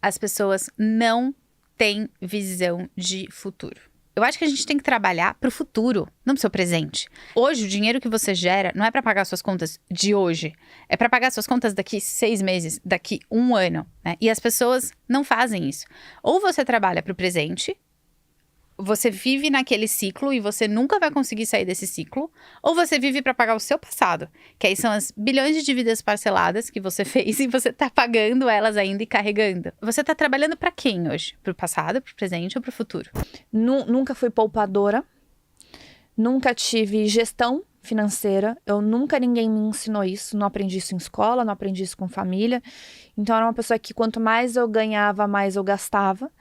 as pessoas não têm visão de futuro. Eu acho que a gente tem que trabalhar pro futuro, não pro seu presente. Hoje, o dinheiro que você gera não é pra pagar suas contas de hoje. É pra pagar suas contas daqui 6 meses, daqui 1 ano, né? E as pessoas não fazem isso. Ou você trabalha pro presente, você vive naquele ciclo e você nunca vai conseguir sair desse ciclo, ou você vive para pagar o seu passado, que aí são as bilhões de dívidas parceladas que você fez e você tá pagando elas ainda e carregando. Você tá trabalhando para quem hoje? Pro passado, pro presente ou pro futuro? Nunca fui poupadora, nunca tive gestão financeira, ninguém me ensinou isso, não aprendi isso em escola, não aprendi isso com família. Então era uma pessoa que quanto mais eu ganhava, mais eu gastava.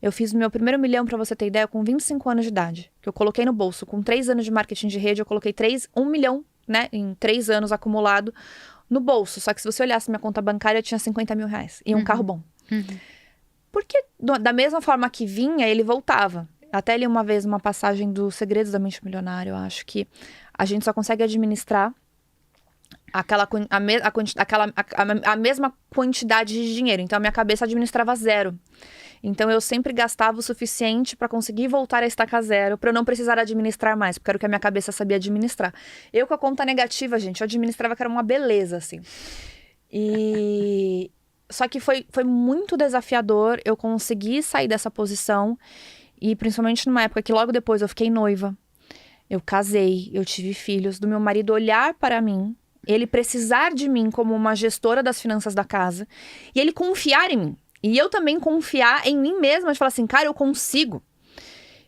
Eu fiz o meu primeiro milhão, pra você ter ideia, com 25 anos de idade. Que eu coloquei no bolso. Com 3 anos de marketing de rede, eu coloquei 1 milhão, né? Em 3 anos acumulado no bolso. Só que se você olhasse minha conta bancária, eu tinha 50 mil reais. E um carro bom. Porque da mesma forma que vinha, ele voltava. Até li uma vez uma passagem do Segredos da Mente Milionária. Eu acho que a gente só consegue administrar a mesma quantidade de dinheiro. Então, a minha cabeça administrava 0. Então, eu sempre gastava o suficiente para conseguir voltar a estacar 0, para eu não precisar administrar mais, porque era o que a minha cabeça sabia administrar. Eu, com a conta negativa, gente, eu administrava que era uma beleza, assim. Só que foi muito desafiador eu conseguir sair dessa posição, e principalmente numa época que logo depois eu fiquei noiva, eu casei, eu tive filhos, do meu marido olhar para mim, ele precisar de mim como uma gestora das finanças da casa, e ele confiar em mim. E eu também confiar em mim mesma, de falar assim, cara, eu consigo.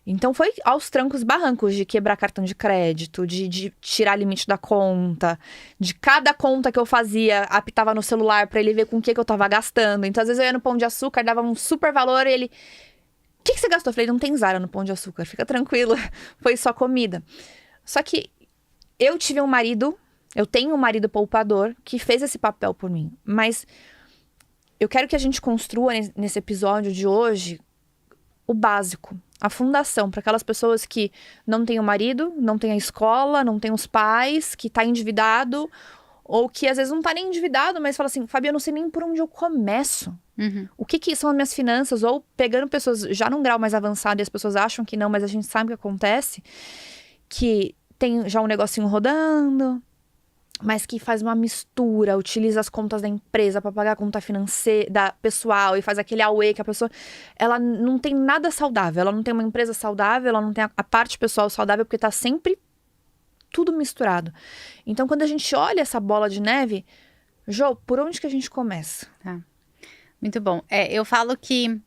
Então foi aos trancos e barrancos de quebrar cartão de crédito, de tirar limite da conta, de cada conta que eu fazia, apitava no celular pra ele ver com o que eu tava gastando. Então às vezes eu ia no Pão de Açúcar, dava um super valor e ele... O que você gastou? Eu falei, não tem Zara no Pão de Açúcar, fica tranquilo, foi só comida. Só que eu tenho um marido poupador que fez esse papel por mim, mas... Eu quero que a gente construa nesse episódio de hoje o básico, a fundação, para aquelas pessoas que não têm o marido, não têm a escola, não têm os pais, que tá endividado, ou que às vezes não tá nem endividado, mas fala assim, Fabi, eu não sei nem por onde eu começo. O que são as minhas finanças? Ou pegando pessoas já num grau mais avançado e as pessoas acham que não, mas a gente sabe o que acontece, que tem já um negocinho rodando... mas que faz uma mistura, utiliza as contas da empresa para pagar a conta financeira, da pessoal, e faz aquele away que a pessoa, ela não tem nada saudável, ela não tem uma empresa saudável, ela não tem a parte pessoal saudável, porque tá sempre tudo misturado. Então, quando a gente olha essa bola de neve, Jô, por onde que a gente começa? Muito bom. Eu falo que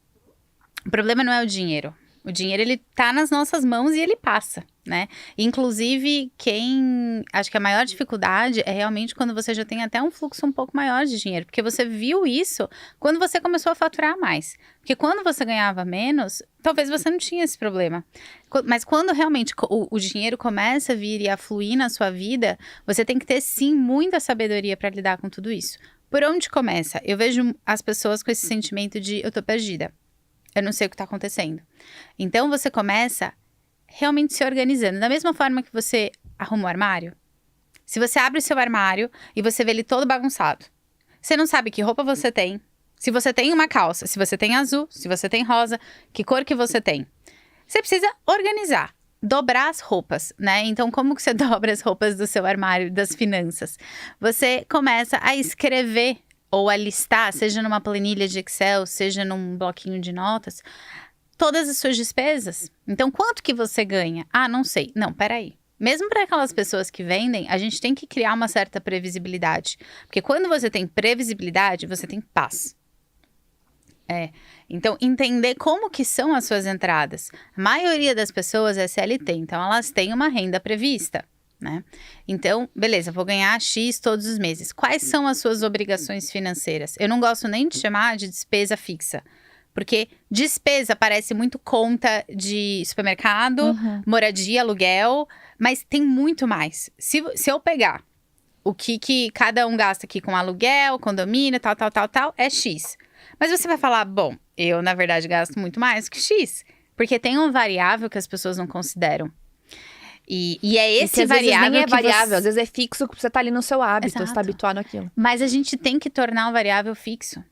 o problema não é o dinheiro. O dinheiro, ele tá nas nossas mãos e ele passa, né? Inclusive, acho que a maior dificuldade é realmente quando você já tem até um fluxo um pouco maior de dinheiro. Porque você viu isso quando você começou a faturar mais. Porque quando você ganhava menos, talvez você não tinha esse problema. Mas quando realmente o dinheiro começa a vir e a fluir na sua vida, você tem que ter, sim, muita sabedoria para lidar com tudo isso. Por onde começa? Eu vejo as pessoas com esse sentimento de eu tô perdida. Eu não sei o que tá acontecendo. Então, você começa realmente se organizando. Da mesma forma que você arruma o armário. Se você abre o seu armário e você vê ele todo bagunçado. Você não sabe que roupa você tem. Se você tem uma calça, se você tem azul, se você tem rosa, que cor que você tem. Você precisa organizar. Dobrar as roupas, né? Então, como que você dobra as roupas do seu armário, das finanças? Você começa a escrever ou a listar, seja numa planilha de Excel, seja num bloquinho de notas, todas as suas despesas. Então, quanto que você ganha? Ah, não sei. Não, peraí. Mesmo para aquelas pessoas que vendem, a gente tem que criar uma certa previsibilidade. Porque quando você tem previsibilidade, você tem paz. Então, entender como que são as suas entradas. A maioria das pessoas é CLT, então elas têm uma renda prevista. Né? Então, beleza, vou ganhar X todos os meses. Quais são as suas obrigações financeiras? Eu não gosto nem de chamar de despesa fixa, porque despesa parece muito conta de supermercado, moradia, aluguel, mas tem muito mais. Se eu pegar o que cada um gasta aqui com aluguel, condomínio, tal, é X. Mas você vai falar, bom, eu na verdade gasto muito mais que X, porque tem um variável que as pessoas não consideram. E é esse variável nem é que variável, às vezes é fixo, porque você tá ali no seu hábito, Exato. você tá habituado àquilo. Mas a gente tem que tornar o variável fixo.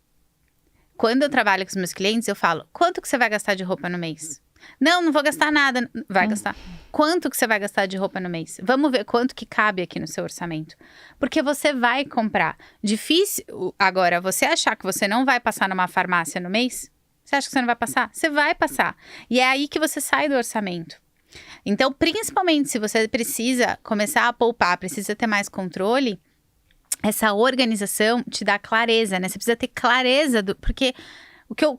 Quando eu trabalho com os meus clientes, eu falo, quanto que você vai gastar de roupa no mês? Não vou gastar nada. Vai gastar. Quanto que você vai gastar de roupa no mês? Vamos ver quanto que cabe aqui no seu orçamento. Porque você vai comprar. Difícil. Agora, você achar que você não vai passar numa farmácia no mês? Você acha que você não vai passar? Você vai passar. E é aí que você sai do orçamento. Então, principalmente se você precisa começar a poupar, precisa ter mais controle, essa organização te dá clareza, né? Você precisa ter clareza porque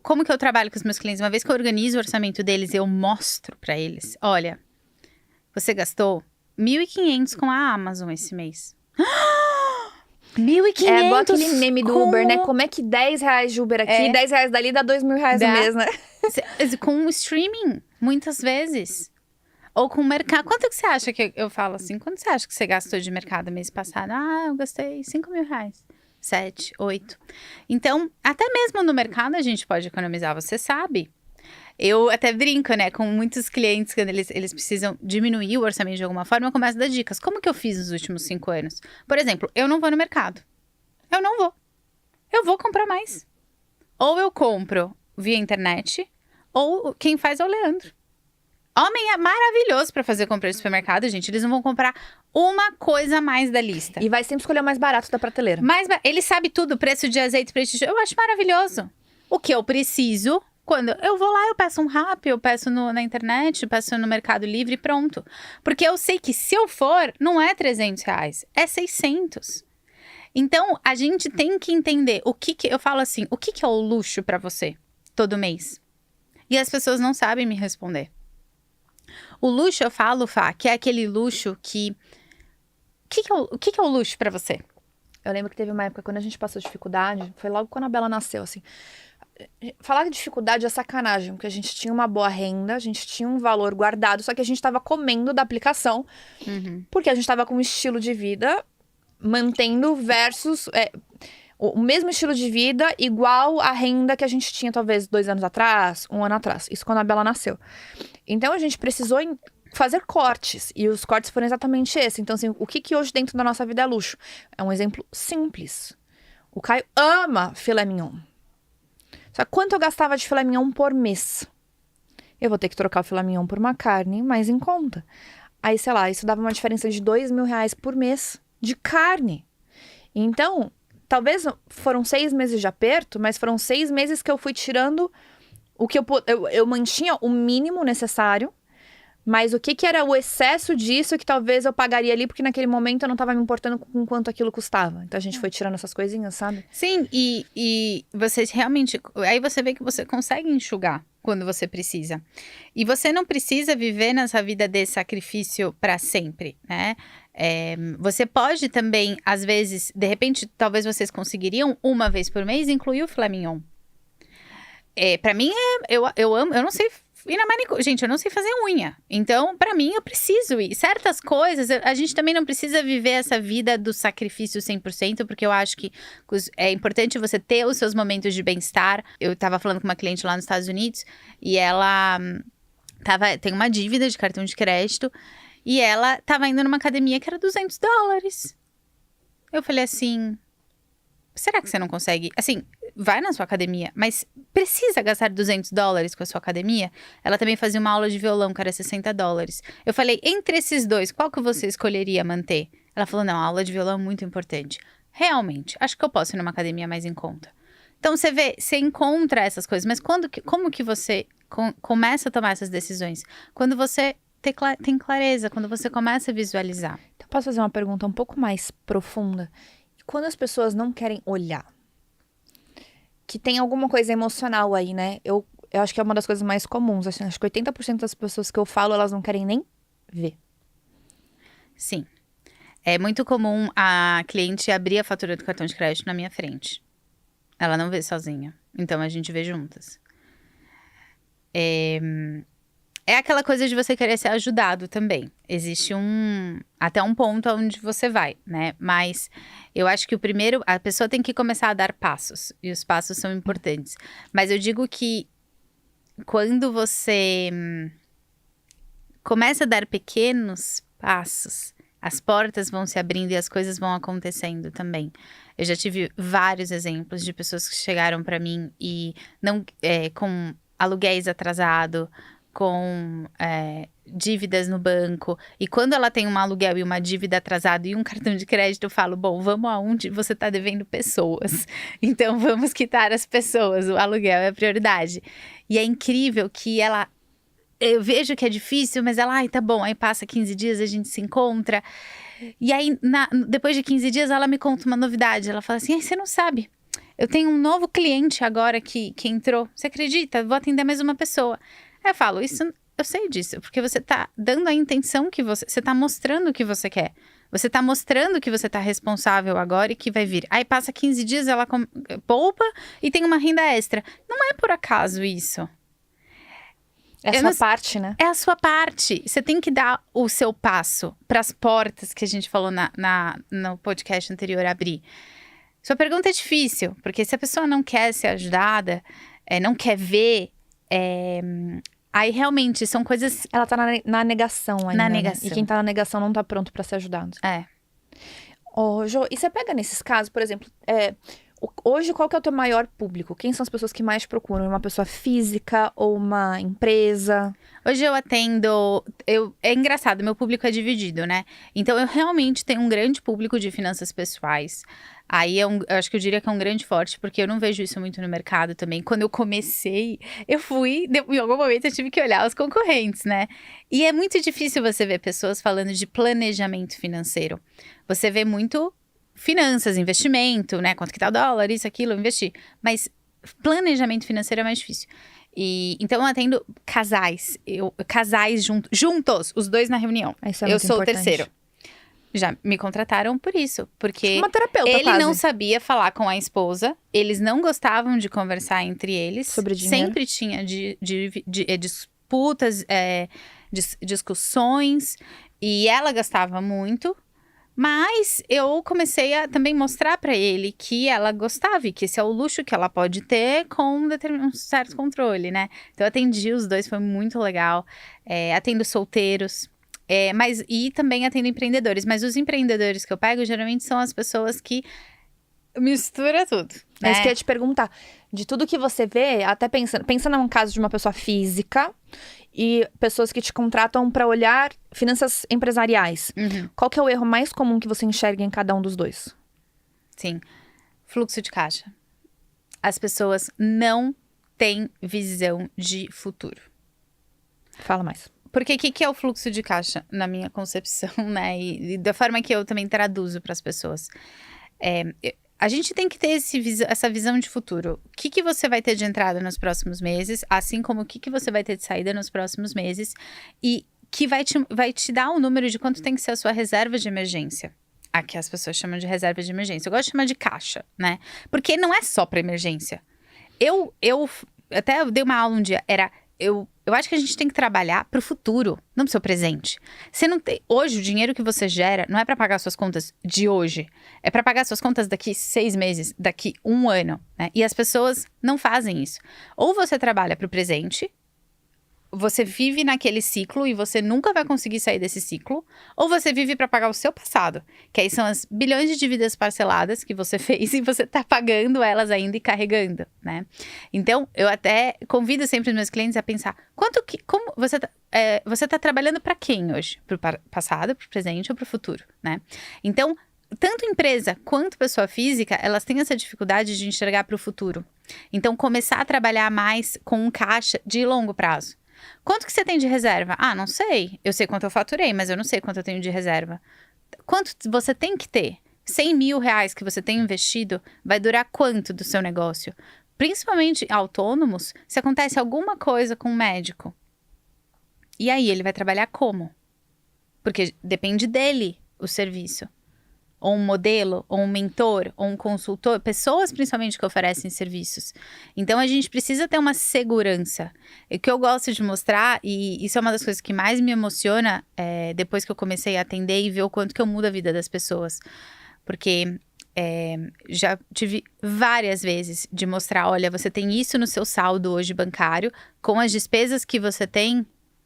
como que eu trabalho com os meus clientes? Uma vez que eu organizo o orçamento deles, eu mostro pra eles, olha, você gastou 1.500 com a Amazon esse mês. 1.500 É igual aquele meme do Uber, né? Como é que 10 reais de Uber aqui, 10 reais dali dá 2.000 reais no mês, né? Com o streaming, muitas vezes. Ou com o mercado. Quanto que você acha que eu falo assim? Quanto você acha que você gastou de mercado mês passado? Eu gastei 5.000 reais. 7, 8. Então, até mesmo no mercado a gente pode economizar, você sabe. Eu até brinco, né, com muitos clientes, quando eles precisam diminuir o orçamento de alguma forma, eu começo a dar dicas. Como que eu fiz nos últimos 5 anos? Por exemplo, eu não vou no mercado. Eu não vou. Eu vou comprar mais. Ou eu compro via internet, ou quem faz é o Leandro. Homem é maravilhoso pra fazer compra de supermercado, gente. Eles não vão comprar uma coisa a mais da lista. E vai sempre escolher o mais barato da prateleira. Ele sabe tudo, preço de azeite, preço de... Eu acho maravilhoso. O que eu preciso, quando eu vou lá, eu peço um Rappi, eu peço na internet, eu peço no Mercado Livre e pronto. Porque eu sei que se eu for, não é 300 reais, é 600. Então, a gente tem que entender eu falo assim, o que é o luxo pra você todo mês? E as pessoas não sabem me responder. O luxo, eu falo, Fá, que é aquele luxo que... O que é o luxo pra você? Eu lembro que teve uma época, quando a gente passou dificuldade, foi logo quando a Bela nasceu, assim. Falar de dificuldade é sacanagem, porque a gente tinha uma boa renda, a gente tinha um valor guardado, só que a gente tava comendo da aplicação, porque a gente tava com um estilo de vida, mantendo versus... o mesmo estilo de vida igual a renda que a gente tinha, talvez, 2 anos atrás, 1 ano atrás. Isso quando a Bela nasceu. Então, a gente precisou fazer cortes. E os cortes foram exatamente esse. Então, assim, o que hoje dentro da nossa vida é luxo? É um exemplo simples. O Caio ama filé mignon. Só que quanto eu gastava de filé mignon por mês? Eu vou ter que trocar o filé mignon por uma carne mais em conta. Aí, sei lá, isso dava uma diferença de 2.000 reais por mês de carne. Então... Talvez foram 6 meses de aperto, mas foram 6 meses que eu fui tirando o que eu mantinha o mínimo necessário, mas o que era o excesso disso que talvez eu pagaria ali, porque naquele momento eu não estava me importando com quanto aquilo custava. Então a gente foi tirando essas coisinhas, sabe? Sim, e você realmente... Aí você vê que você consegue enxugar quando você precisa. E você não precisa viver nessa vida de sacrifício para sempre, né? Você pode também, às vezes, de repente, talvez vocês conseguiriam uma vez por mês incluir o filé mignon. Pra mim, eu amo, eu não sei ir na manicure. Gente, eu não sei fazer unha. Então, pra mim, eu preciso ir. Certas coisas, a gente também não precisa viver essa vida do sacrifício 100%, porque eu acho que é importante você ter os seus momentos de bem-estar. Eu tava falando com uma cliente lá nos Estados Unidos, e ela tem uma dívida de cartão de crédito, e ela tava indo numa academia que era $200. Eu falei assim, será que você não consegue? Assim, vai na sua academia, mas precisa gastar $200 com a sua academia? Ela também fazia uma aula de violão, que era $60. Eu falei, entre esses dois, qual que você escolheria manter? Ela falou, não, a aula de violão é muito importante. Realmente, acho que eu posso ir numa academia mais em conta. Então, você vê, você encontra essas coisas, mas como que você começa a tomar essas decisões? Quando você tem clareza, quando você começa a visualizar. Então, posso fazer uma pergunta um pouco mais profunda? Quando as pessoas não querem olhar, que tem alguma coisa emocional aí, né? Eu acho que é uma das coisas mais comuns. Assim, acho que 80% das pessoas que eu falo, elas não querem nem ver. Sim. É muito comum a cliente abrir a fatura do cartão de crédito na minha frente. Ela não vê sozinha. Então, a gente vê juntas. É aquela coisa de você querer ser ajudado também. Existe até um ponto onde você vai, né? Mas eu acho que a pessoa tem que começar a dar passos. E os passos são importantes. Mas eu digo que quando você começa a dar pequenos passos, as portas vão se abrindo e as coisas vão acontecendo também. Eu já tive vários exemplos de pessoas que chegaram para mim e não com aluguéis atrasado, com dívidas no banco. E quando ela tem um aluguel e uma dívida atrasada e um cartão de crédito, eu falo, bom, vamos aonde você está devendo pessoas. Então, vamos quitar as pessoas. O aluguel é a prioridade. E é incrível que ela... Eu vejo que é difícil, mas ela, ai, tá bom. Aí passa 15 dias, a gente se encontra. E aí, depois de 15 dias, ela me conta uma novidade. Ela fala assim, ai, você não sabe. Eu tenho um novo cliente agora que entrou. Você acredita? Vou atender mais uma pessoa. Aí eu falo, isso, eu sei disso. Porque você tá dando a intenção que você tá mostrando o que você quer. Você tá mostrando que você tá responsável agora e que vai vir. Aí passa 15 dias, ela poupa e tem uma renda extra. Não é por acaso isso. É a sua parte, né? É a sua parte. Você tem que dar o seu passo para as portas que a gente falou no podcast anterior abrir. Sua pergunta é difícil, porque se a pessoa não quer ser ajudada, não quer ver, aí realmente são coisas... Ela tá na negação ainda, Na né? negação. E quem tá na negação não tá pronto pra ser ajudado. Jo, e você pega nesses casos, por exemplo, hoje qual que é o teu maior público? Quem são as pessoas que mais te procuram? Uma pessoa física ou uma empresa? Hoje eu atendo... É engraçado, meu público é dividido, né? Então, eu realmente tenho um grande público de finanças pessoais. Aí, eu acho que eu diria que é um grande forte, porque eu não vejo isso muito no mercado também. Quando eu comecei, em algum momento eu tive que olhar os concorrentes, né? E é muito difícil você ver pessoas falando de planejamento financeiro. Você vê muito finanças, investimento, né? Quanto que tá o dólar, isso, aquilo, investir. Mas planejamento financeiro é mais difícil. Então eu atendo casais, juntos, os dois na reunião. Isso é eu muito sou importante. o terceiro. Já me contrataram por isso, porque Uma terapeuta, ele quase. não sabia falar com a esposa, eles não gostavam de conversar entre eles. Sobre dinheiro. Sempre tinha disputas, discussões, e ela gastava muito. Mas eu comecei a também mostrar pra ele que ela gostava e que esse é o luxo que ela pode ter com um certo controle, né? Então eu atendi os dois, foi muito legal. Atendo solteiros, e também atendo empreendedores. Mas os empreendedores que eu pego geralmente são as pessoas que misturam tudo, né? É isso que eu ia te perguntar. De tudo que você vê, até pensa num caso de uma pessoa física e pessoas que te contratam para olhar finanças empresariais. Uhum. Qual que é o erro mais comum que você enxerga em cada um dos dois? Sim, fluxo de caixa. As pessoas não têm visão de futuro. Fala mais. Porque o que é o fluxo de caixa, na minha concepção, né? E da forma que eu também traduzo para as pessoas. A gente tem que ter essa visão de futuro. O que você vai ter de entrada nos próximos meses, assim como o que você vai ter de saída nos próximos meses, e que vai te dar um número de quanto tem que ser a sua reserva de emergência. Aqui as pessoas chamam de reserva de emergência. Eu gosto de chamar de caixa, né? Porque não é só para emergência. Eu até dei uma aula um dia, eu acho que a gente tem que trabalhar pro futuro, não pro seu presente. Você não tem... Hoje, o dinheiro que você gera não é para pagar suas contas de hoje. É para pagar suas contas daqui 6 meses, daqui 1 ano, né? E as pessoas não fazem isso. Ou você trabalha pro presente, você vive naquele ciclo e você nunca vai conseguir sair desse ciclo, ou você vive para pagar o seu passado, que aí são as bilhões de dívidas parceladas que você fez e você tá pagando elas ainda e carregando, né? Então, eu até convido sempre os meus clientes a pensar, como você tá trabalhando para quem hoje? Pro passado, pro presente ou pro futuro, né? Então, tanto empresa quanto pessoa física, elas têm essa dificuldade de enxergar para o futuro. Então, começar a trabalhar mais com um caixa de longo prazo. Quanto que você tem de reserva? Ah, não sei. Eu sei quanto eu faturei, mas eu não sei quanto eu tenho de reserva. Quanto você tem que ter? 100 mil reais que você tem investido vai durar quanto do seu negócio? Principalmente autônomos, se acontece alguma coisa com o médico. E aí, ele vai trabalhar como? Porque depende dele o serviço. Ou um modelo, ou um mentor, ou um consultor, pessoas principalmente que oferecem serviços. Então, a gente precisa ter uma segurança. O que eu gosto de mostrar, e isso é uma das coisas que mais me emociona, depois que eu comecei a atender e ver o quanto que eu mudo a vida das pessoas. Porque já tive várias vezes de mostrar, olha, você tem isso no seu saldo hoje bancário, com as despesas que você tem,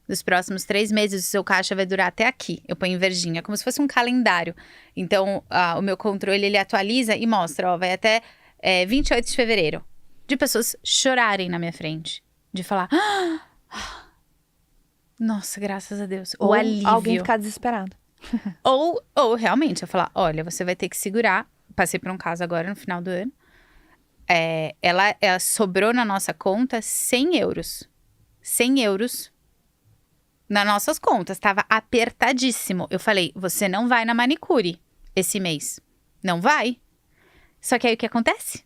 dos próximos 3 meses, o seu caixa vai durar até aqui. Eu ponho em verdinha, como se fosse um calendário. Então, o meu controle, ele atualiza e mostra, ó, vai até 28 de fevereiro. De pessoas chorarem na minha frente. De falar, nossa, graças a Deus. O Ou alívio. alguém ficar desesperado. Ou realmente, eu falar, olha, você vai ter que segurar. Passei por um caso agora no final do ano. Ela sobrou na nossa conta 100 euros. 100 euros nas nossas contas. Tava apertadíssimo. Eu falei, você não vai na manicure esse mês. Não vai. Só que aí o que acontece?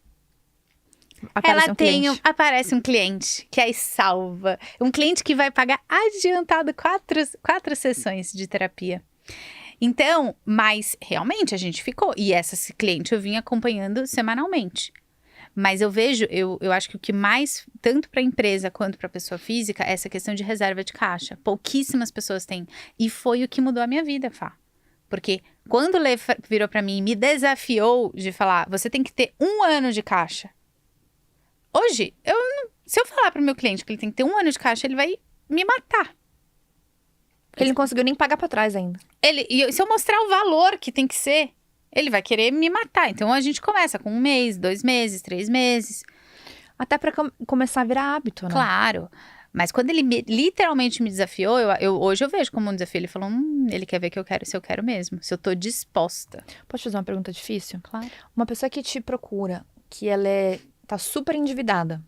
Aparece um cliente que aí salva. Um cliente que vai pagar adiantado 4 sessões de terapia. Então, mas realmente a gente ficou. E esse cliente eu vim acompanhando semanalmente. Mas eu vejo, eu acho que o que mais, tanto para a empresa quanto para a pessoa física, é essa questão de reserva de caixa. Pouquíssimas pessoas têm. E foi o que mudou a minha vida, Fá. Porque quando o Lê virou para mim e me desafiou de falar, você tem que ter 1 ano de caixa. Hoje, se eu falar para o meu cliente que ele tem que ter 1 ano de caixa, ele vai me matar. Porque ele não conseguiu nem pagar pra trás ainda. E se eu mostrar o valor que tem que ser, ele vai querer me matar. Então, a gente começa com 1 mês, 2 meses, 3 meses. Até pra começar a virar hábito, né? Claro. Mas quando ele literalmente me desafiou, hoje eu vejo como um desafio. Ele falou, ele quer ver que se eu quero mesmo. Se eu tô disposta. Posso te fazer uma pergunta difícil? Claro. Uma pessoa que te procura, que ela tá super endividada.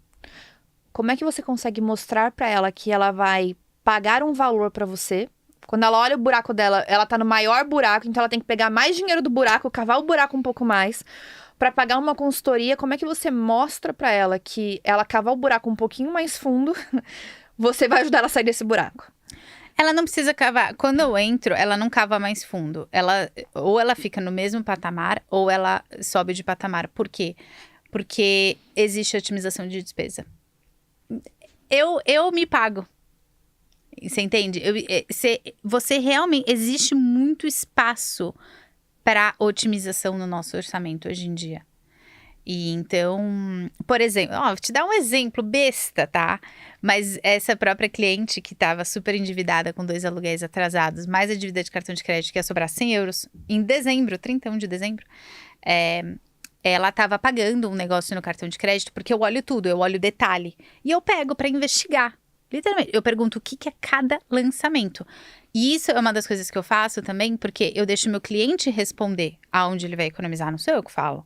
Como é que você consegue mostrar pra ela que ela vai pagar um valor pra você? Quando ela olha o buraco dela, ela tá no maior buraco, então ela tem que pegar mais dinheiro do buraco, cavar o buraco um pouco mais, pra pagar uma consultoria. Como é que você mostra pra ela que ela cavar o buraco um pouquinho mais fundo, você vai ajudar ela a sair desse buraco? Ela não precisa cavar. Quando eu entro, ela não cava mais fundo. Ou ela fica no mesmo patamar, ou ela sobe de patamar. Por quê? Porque existe otimização de despesa. Eu me pago. Você entende? Você realmente... Existe muito espaço para otimização no nosso orçamento hoje em dia. E então, por exemplo, vou te dar um exemplo besta, tá? Mas essa própria cliente que estava super endividada com 2 aluguéis atrasados, mais a dívida de cartão de crédito que ia sobrar 100 euros, em dezembro, 31 de dezembro, ela estava pagando um negócio no cartão de crédito, porque eu olho tudo, eu olho detalhe. E eu pego para investigar. Literalmente, eu pergunto o que é cada lançamento. E isso é uma das coisas que eu faço também, porque eu deixo meu cliente responder aonde ele vai economizar, não sou eu que falo.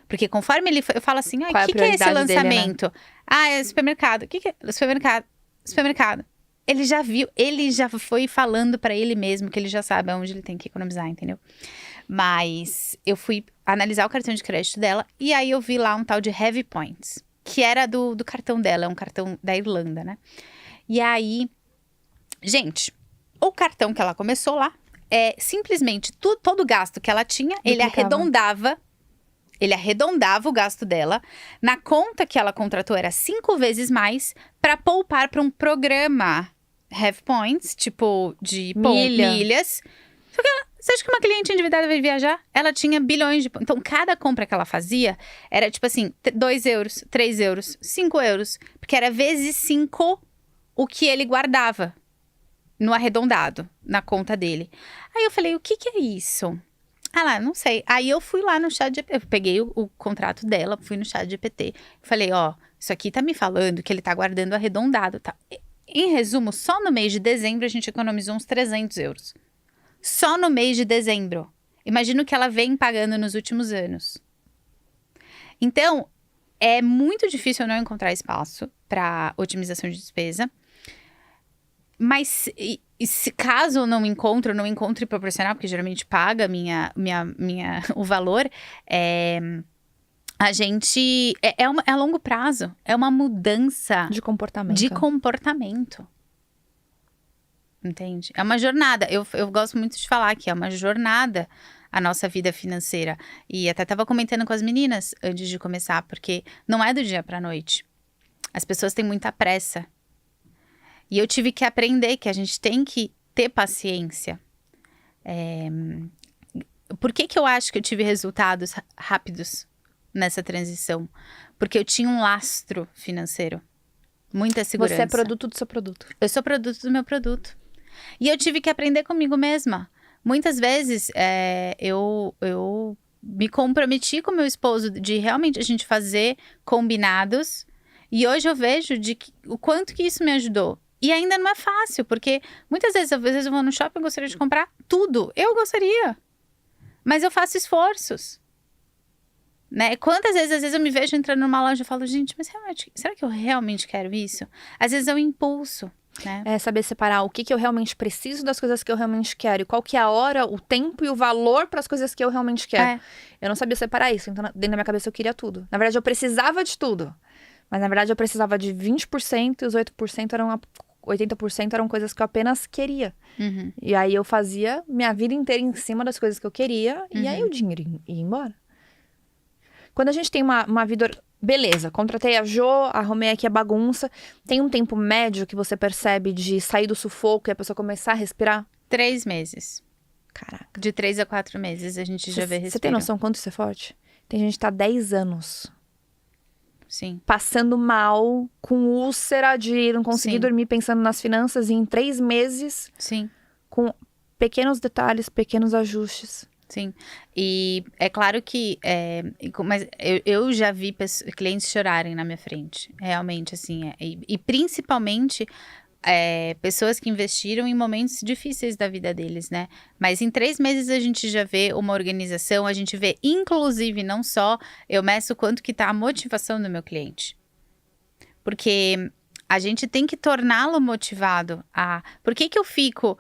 Porque conforme eu falo assim, o que é esse lançamento? Dele, né? É supermercado. O que é? Supermercado. Ele já viu, ele já foi falando pra ele mesmo que ele já sabe aonde ele tem que economizar, entendeu? Mas eu fui analisar o cartão de crédito dela e aí eu vi lá um tal de Heavy Points, que era do cartão dela, é um cartão da Irlanda, né? E aí, gente, o cartão que ela começou lá, simplesmente todo o gasto que ela tinha, ele arredondava o gasto dela. Na conta que ela contratou era 5 vezes mais para poupar para um programa Have Points, tipo de milhas. Só que você acha que uma cliente endividada vai viajar? Ela tinha bilhões de... Então, cada compra que ela fazia era tipo assim, 2 euros, 3 euros, 5 euros. Porque era vezes 5 o que ele guardava no arredondado, na conta dele. Aí eu falei, o que é isso? Lá, não sei. Aí eu fui lá no chat GPT, eu peguei o contrato dela, fui no chat GPT. Falei, isso aqui tá me falando que ele tá guardando arredondado, tá? Em resumo, só no mês de dezembro a gente economizou uns 300 euros. Só no mês de dezembro. Imagino que ela vem pagando nos últimos anos. Então, é muito difícil eu não encontrar espaço para otimização de despesa. Mas se caso eu não encontre proporcional, porque geralmente paga o valor, a gente... É a longo prazo. É uma mudança... De comportamento. Entende? É uma jornada. Eu gosto muito de falar que é uma jornada a nossa vida financeira. E até estava comentando com as meninas antes de começar, porque não é do dia para a noite. As pessoas têm muita pressa. E eu tive que aprender que a gente tem que ter paciência. Por que eu acho que eu tive resultados rápidos nessa transição? Porque eu tinha um lastro financeiro. Muita segurança. Você é produto do seu produto. Eu sou produto do meu produto. E eu tive que aprender comigo mesma. Muitas vezes, eu me comprometi com meu esposo de realmente a gente fazer combinados. E hoje eu vejo o quanto que isso me ajudou. E ainda não é fácil, porque muitas vezes eu vou no shopping e gostaria de comprar tudo. Eu gostaria. Mas eu faço esforços. Né? Quantas vezes, às vezes eu me vejo entrando numa loja e falo, gente, mas realmente, será que eu realmente quero isso? Às vezes é um impulso, né? É saber separar o que eu realmente preciso das coisas que eu realmente quero. E qual que é a hora, o tempo e o valor para as coisas que eu realmente quero. Eu não sabia separar isso, então dentro da minha cabeça eu queria tudo. Na verdade, eu precisava de tudo. Mas na verdade eu precisava de 20% e os 80% eram coisas que eu apenas queria. Uhum. E aí eu fazia minha vida inteira em cima das coisas que eu queria. E aí o dinheiro ia embora. Quando a gente tem uma vida... Beleza, contratei a Jo, arrumei aqui a bagunça. Tem um tempo médio que você percebe de sair do sufoco e a pessoa começar a respirar? 3 meses. Caraca. De 3 a 4 meses a gente já vê respiro. Você tem noção quanto isso é forte? Tem gente que tá 10 anos Sim. passando mal, com úlcera de não conseguir dormir pensando nas finanças. E em 3 meses, Sim. com pequenos detalhes, pequenos ajustes. Sim, e é claro que, mas eu já vi clientes chorarem na minha frente, realmente, assim, e principalmente pessoas que investiram em momentos difíceis da vida deles, né? Mas em 3 meses a gente já vê uma organização, a gente vê, inclusive, não só, eu meço quanto que tá a motivação do meu cliente. Porque a gente tem que torná-lo motivado por que eu fico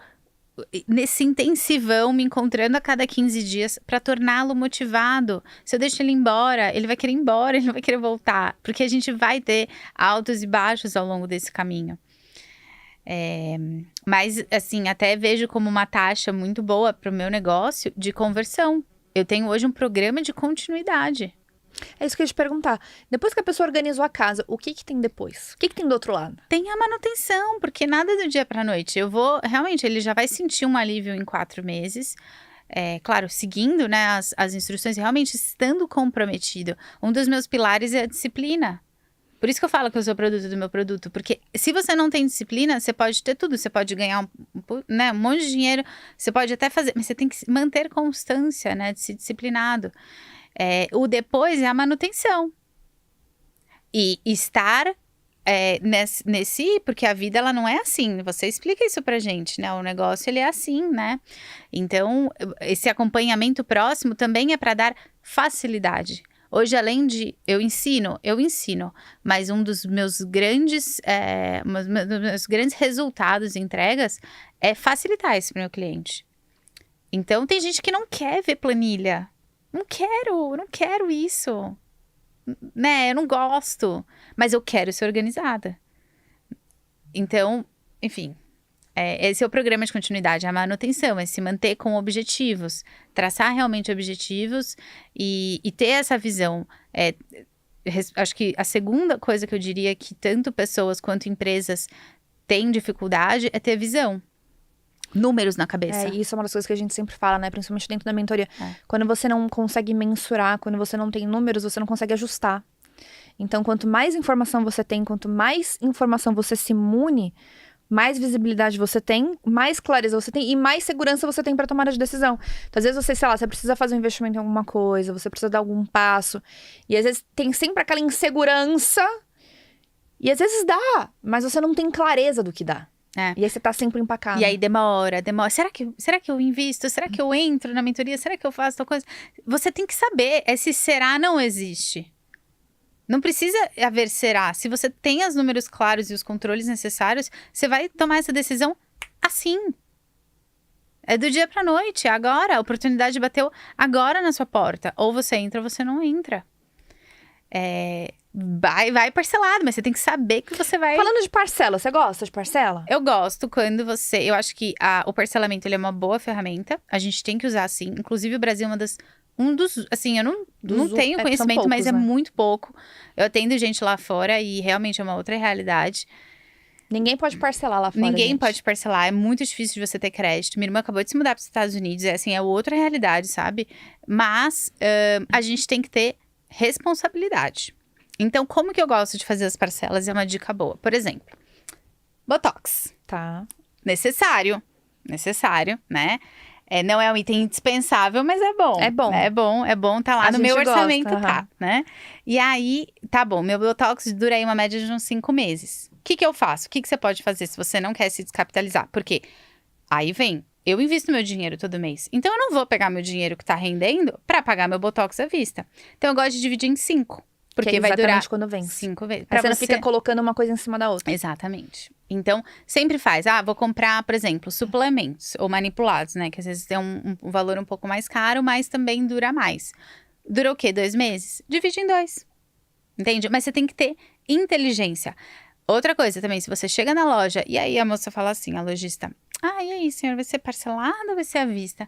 nesse intensivão, me encontrando a cada 15 dias para torná-lo motivado? Se eu deixo ele embora, ele vai querer ir embora, ele não vai querer voltar, porque a gente vai ter altos e baixos ao longo desse caminho. Mas, assim, até vejo como uma taxa muito boa para o meu negócio de conversão. Eu tenho hoje um programa de continuidade. É isso que eu ia te perguntar. Depois que a pessoa organizou a casa, o que tem depois? O que tem do outro lado? Tem a manutenção, porque nada do dia pra noite. Realmente, ele já vai sentir um alívio em 4 meses. Claro, seguindo, né, as instruções, realmente estando comprometido. Um dos meus pilares é a disciplina. Por isso que eu falo que eu sou produto do meu produto. Porque se você não tem disciplina, você pode ter tudo. Você pode ganhar um monte de dinheiro. Você pode até fazer, mas você tem que manter constância, né, de ser disciplinado. O depois é a manutenção. E estar porque a vida ela não é assim. Você explica isso pra gente, né? O negócio ele é assim, né? Então, esse acompanhamento próximo também é para dar facilidade. Hoje, além de eu ensino, mas um dos meus grandes resultados e entregas é facilitar isso pro meu cliente. Então, tem gente que não quer ver planilha. Não quero isso, né? Eu não gosto, mas eu quero ser organizada. Então, enfim, esse é o programa de continuidade, a manutenção, é se manter com objetivos, traçar realmente objetivos e ter essa visão. Acho que a segunda coisa que eu diria que tanto pessoas quanto empresas têm dificuldade é ter visão. Números na cabeça. Isso é uma das coisas que a gente sempre fala, né? Principalmente dentro da mentoria. Quando você não consegue mensurar, quando você não tem números, você não consegue ajustar. Então, quanto mais informação você tem, quanto mais informação você se imune, mais visibilidade você tem, mais clareza você tem e mais segurança você tem para tomar a decisão. Então, às vezes você, sei lá, você precisa fazer um investimento em alguma coisa, você precisa dar algum passo. E às vezes tem sempre aquela insegurança. E às vezes dá, mas você não tem clareza do que dá. E aí você tá sempre empacado. E aí demora. Será que eu invisto? Será que eu entro na mentoria? Será que eu faço tal coisa? Você tem que saber. Esse será não existe. Não precisa haver será. Se você tem os números claros e os controles necessários, você vai tomar essa decisão assim. É do dia pra noite, agora. A oportunidade bateu agora na sua porta. Ou você entra ou você não entra. Vai parcelado, mas você tem que saber que você vai... Falando de parcela, você gosta de parcela? Eu gosto quando você... Eu acho que o parcelamento ele é uma boa ferramenta. A gente tem que usar, sim. Inclusive, o Brasil é um dos... Assim, eu não tenho conhecimento, poucos, mas é muito pouco. Eu atendo gente lá fora e realmente é uma outra realidade. Ninguém pode parcelar lá fora, Ninguém pode parcelar. É muito difícil de você ter crédito. Minha irmã acabou de se mudar para os Estados Unidos. É outra realidade, sabe? Mas a gente tem que ter responsabilidade. Então, como que eu gosto de fazer as parcelas? É uma dica boa. Por exemplo, Botox. Tá. Necessário, né? Não é um item indispensável, mas é bom. É bom. É bom, tá lá A no meu gente gosta, orçamento, aham. tá, né? E aí, tá bom, meu Botox dura aí uma média de uns 5 meses. O que eu faço? O que você pode fazer se você não quer se descapitalizar? Porque aí vem, eu invisto meu dinheiro todo mês. Então, eu não vou pegar meu dinheiro que tá rendendo pra pagar meu Botox à vista. Então, eu gosto de dividir em 5. Porque Que é vai durar exatamente quando vence. 5 vezes. Aí Pra você não fica colocando uma coisa em cima da outra. Exatamente. Então, sempre faz. Vou comprar, por exemplo, suplementos ou manipulados, né? Que às vezes tem um valor um pouco mais caro, mas também dura mais. Dura o quê? 2 meses? Divide em 2. Entende? Mas você tem que ter inteligência. Outra coisa também, se você chega na loja e aí a moça fala assim, a lojista: e aí, senhor, vai ser parcelado ou vai ser à vista?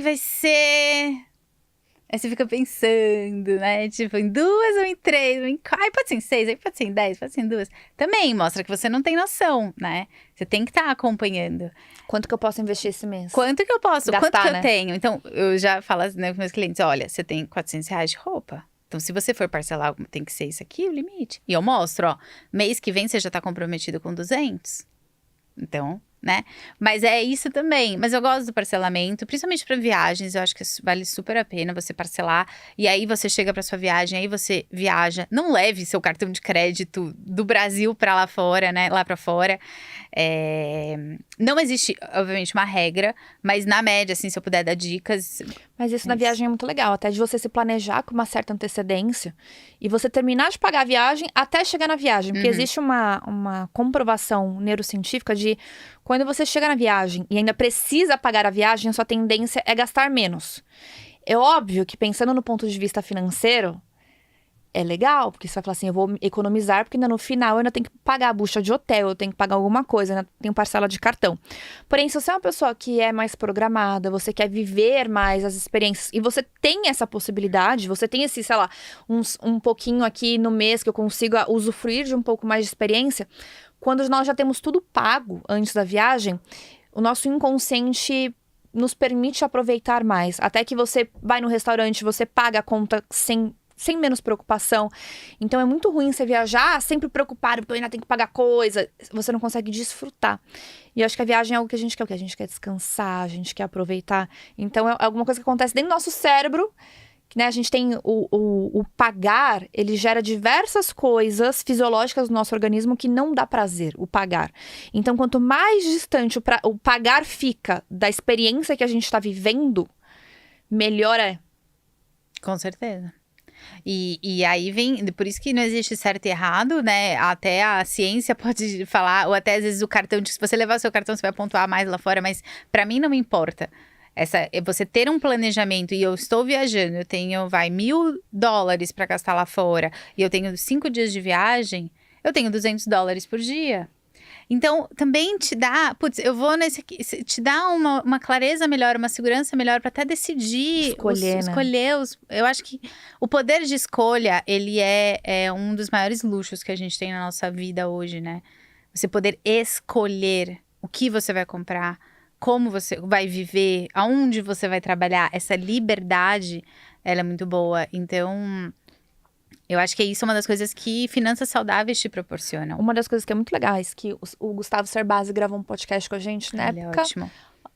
Vai ser... Aí você fica pensando, né? Tipo, em 2 ou em 3, ou em 4. Aí pode ser em 6, aí pode ser em 10, pode ser em 2. Também mostra que você não tem noção, né? Você tem que estar acompanhando. Quanto que eu posso investir esse mês? Quanto que eu posso? Gastar, Quanto que né? eu tenho? Então, eu já falo assim, né, com meus clientes: olha, você tem R$400 de roupa. Então, se você for parcelar, tem que ser isso aqui o limite. E eu mostro, mês que vem você já tá comprometido com 200. Então, né? Mas é isso também. Mas eu gosto do parcelamento, principalmente para viagens. Eu acho que vale super a pena você parcelar. E aí você chega para sua viagem, aí você viaja. Não leve seu cartão de crédito do Brasil para lá fora, né? Lá para fora. Não existe, obviamente, uma regra, mas na média, assim, se eu puder dar dicas. Mas isso na viagem é muito legal, até de você se planejar com uma certa antecedência e você terminar de pagar a viagem até chegar na viagem. Porque existe uma comprovação neurocientífica de quando você chega na viagem e ainda precisa pagar a viagem, a sua tendência é gastar menos. É óbvio que pensando no ponto de vista financeiro, é legal, porque você vai falar assim, eu vou economizar, porque ainda no final eu ainda tenho que pagar a bucha de hotel, eu tenho que pagar alguma coisa, ainda tenho parcela de cartão. Porém, se você é uma pessoa que é mais programada, você quer viver mais as experiências, e você tem essa possibilidade, você tem esse, sei lá, um pouquinho aqui no mês que eu consigo usufruir de um pouco mais de experiência, quando nós já temos tudo pago antes da viagem, o nosso inconsciente nos permite aproveitar mais. Até que você vai no restaurante, você paga a conta sem menos preocupação. Então é muito ruim você viajar sempre preocupado, porque eu ainda tenho que pagar coisa. Você não consegue desfrutar. E eu acho que a viagem é algo que a gente quer. O que a gente quer descansar, a gente quer aproveitar. Então é alguma coisa que acontece dentro do nosso cérebro. Que, né, a gente tem o pagar, ele gera diversas coisas fisiológicas no nosso organismo que não dá prazer, o pagar. Então quanto mais distante o pagar fica da experiência que a gente está vivendo, melhor é. Com certeza. E aí vem, por isso que não existe certo e errado, né? Até a ciência pode falar, ou até às vezes o cartão, se você levar o seu cartão, você vai pontuar mais lá fora, mas pra mim não me importa. Você ter um planejamento, e eu estou viajando, eu tenho, $1.000 pra gastar lá fora, e eu tenho 5 dias de viagem, eu tenho $200 por dia. Então, também te dá, eu vou nesse aqui, te dá uma clareza melhor, uma segurança melhor para até decidir, escolher eu acho que o poder de escolha, ele é um dos maiores luxos que a gente tem na nossa vida hoje, né? Você poder escolher o que você vai comprar, como você vai viver, aonde você vai trabalhar, essa liberdade, ela é muito boa. Então, eu acho que isso é uma das coisas que finanças saudáveis te proporcionam. Uma das coisas que é muito legais, que o Gustavo Cerbasi gravou um podcast com a gente na época. É ótimo.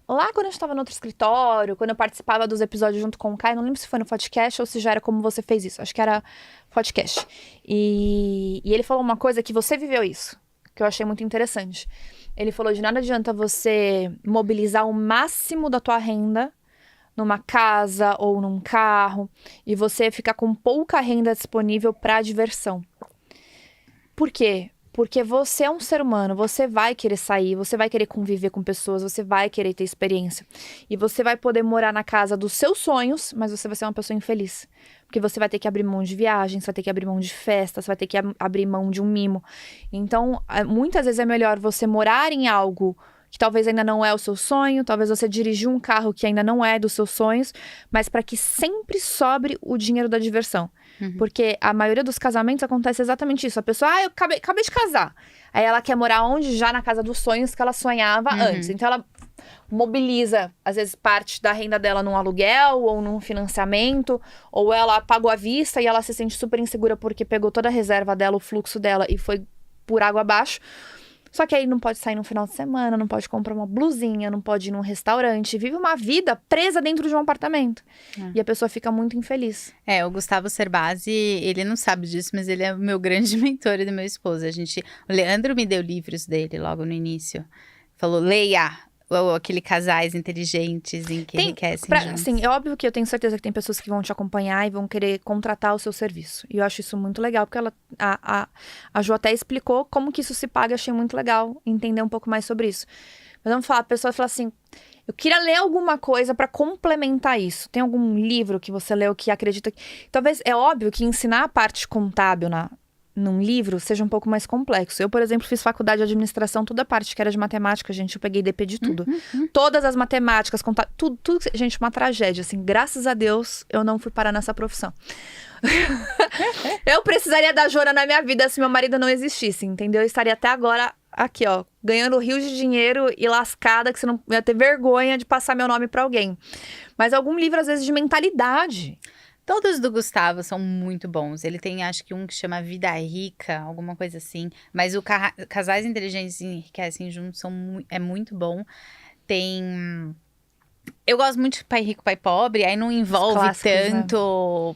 Lá quando a gente tava no outro escritório, quando eu participava dos episódios junto com o Caio, não lembro se foi no podcast ou se já era como você fez isso. Acho que era podcast. E ele falou uma coisa que você viveu isso, que eu achei muito interessante. Ele falou: de nada adianta você mobilizar o máximo da tua renda numa casa ou num carro e você ficar com pouca renda disponível para diversão. Por quê? Porque você é um ser humano, você vai querer sair, você vai querer conviver com pessoas, você vai querer ter experiência. E você vai poder morar na casa dos seus sonhos, mas você vai ser uma pessoa infeliz. Porque você vai ter que abrir mão de viagens, você vai ter que abrir mão de festas, você vai ter que abrir mão de um mimo. Então, muitas vezes é melhor você morar em algo que talvez ainda não é o seu sonho, talvez você dirigir um carro que ainda não é dos seus sonhos, mas para que sempre sobre o dinheiro da diversão. Porque a maioria dos casamentos acontece exatamente isso. A pessoa, eu acabei de casar. Aí ela quer morar onde? Já na casa dos sonhos que ela sonhava antes. Então ela mobiliza, às vezes, parte da renda dela num aluguel ou num financiamento, ou ela pagou à vista e ela se sente super insegura porque pegou toda a reserva dela, o fluxo dela e foi por água abaixo. Só que aí não pode sair no final de semana, não pode comprar uma blusinha, não pode ir num restaurante. Vive uma vida presa dentro de um apartamento. E a pessoa fica muito infeliz. O Gustavo Cerbasi, ele não sabe disso, mas ele é o meu grande mentor e do meu esposo. O Leandro me deu livros dele logo no início. Falou, leia! Ou aquele casais inteligentes em que enriquecem juntos. Sim, é óbvio que eu tenho certeza que tem pessoas que vão te acompanhar e vão querer contratar o seu serviço. E eu acho isso muito legal, porque a Jo até explicou como que isso se paga. Eu achei muito legal entender um pouco mais sobre isso. Mas vamos falar, a pessoa fala assim, eu queria ler alguma coisa para complementar isso. Tem algum livro que você leu que acredita que... Talvez, é óbvio que ensinar a parte contábil num livro seja um pouco mais complexo. Eu, por exemplo, fiz faculdade de administração, toda a parte que era de matemática, gente, eu peguei DP de tudo. Todas as matemáticas, tudo, gente, uma tragédia, assim, graças a Deus eu não fui parar nessa profissão. Eu precisaria da Jona na minha vida se meu marido não existisse, entendeu? Eu estaria até agora aqui, ó, ganhando rios de dinheiro e lascada, que você não ia ter vergonha de passar meu nome pra alguém. Mas algum livro, às vezes, de mentalidade. Todos do Gustavo são muito bons. Ele tem, acho que um que chama Vida Rica, alguma coisa assim. Mas o Casais Inteligentes Enriquecem Juntos é muito bom. Tem... Eu gosto muito de Pai Rico, Pai Pobre. Aí não envolve tanto...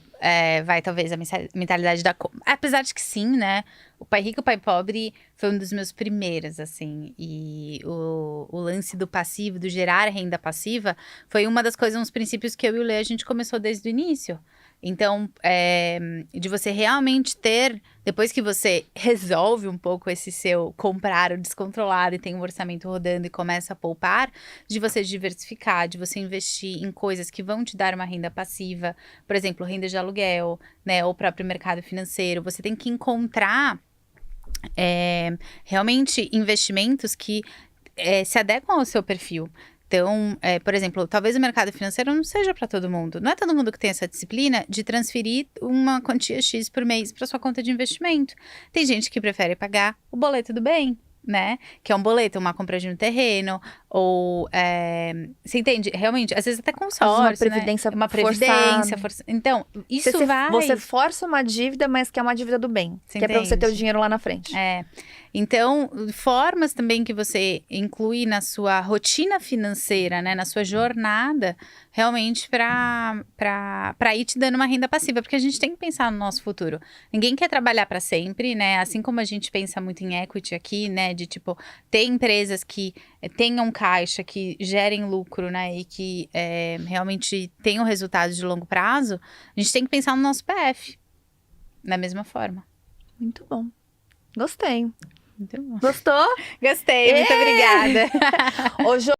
Vai, talvez, a mentalidade da... Apesar de que sim, né? O Pai Rico, Pai Pobre foi um dos meus primeiros, assim. E o lance do passivo, do gerar renda passiva, foi uma das coisas, uns princípios que eu e o Lê, a gente começou desde o início. Então, de você realmente ter, depois que você resolve um pouco esse seu comprar o descontrolado e tem um orçamento rodando e começa a poupar, de você diversificar, de você investir em coisas que vão te dar uma renda passiva, por exemplo, renda de aluguel, né, ou o próprio mercado financeiro. Você tem que encontrar realmente investimentos que se adequam ao seu perfil. Então, por exemplo, talvez o mercado financeiro não seja para todo mundo. Não é todo mundo que tem essa disciplina de transferir uma quantia X por mês para sua conta de investimento. Tem gente que prefere pagar o boleto do bem, né? Que é um boleto, uma compra de um terreno, ou... você entende? Realmente, às vezes até consórcio, uma previdência, né? Uma previdência. Então, isso Você força uma dívida, mas que é uma dívida do bem. Você que é para você ter o dinheiro lá na frente. Então, formas também que você inclui na sua rotina financeira, né? Na sua jornada, realmente para ir te dando uma renda passiva. Porque a gente tem que pensar no nosso futuro. Ninguém quer trabalhar para sempre, né? Assim como a gente pensa muito em equity aqui, né? De, tipo, ter empresas que tenham caixa, que gerem lucro, né? E que realmente tenham resultados de longo prazo. A gente tem que pensar no nosso PF. Da mesma forma. Muito bom. Gostei. Muito bom. Gostou? Gostei, muito obrigada. Ô, Jo,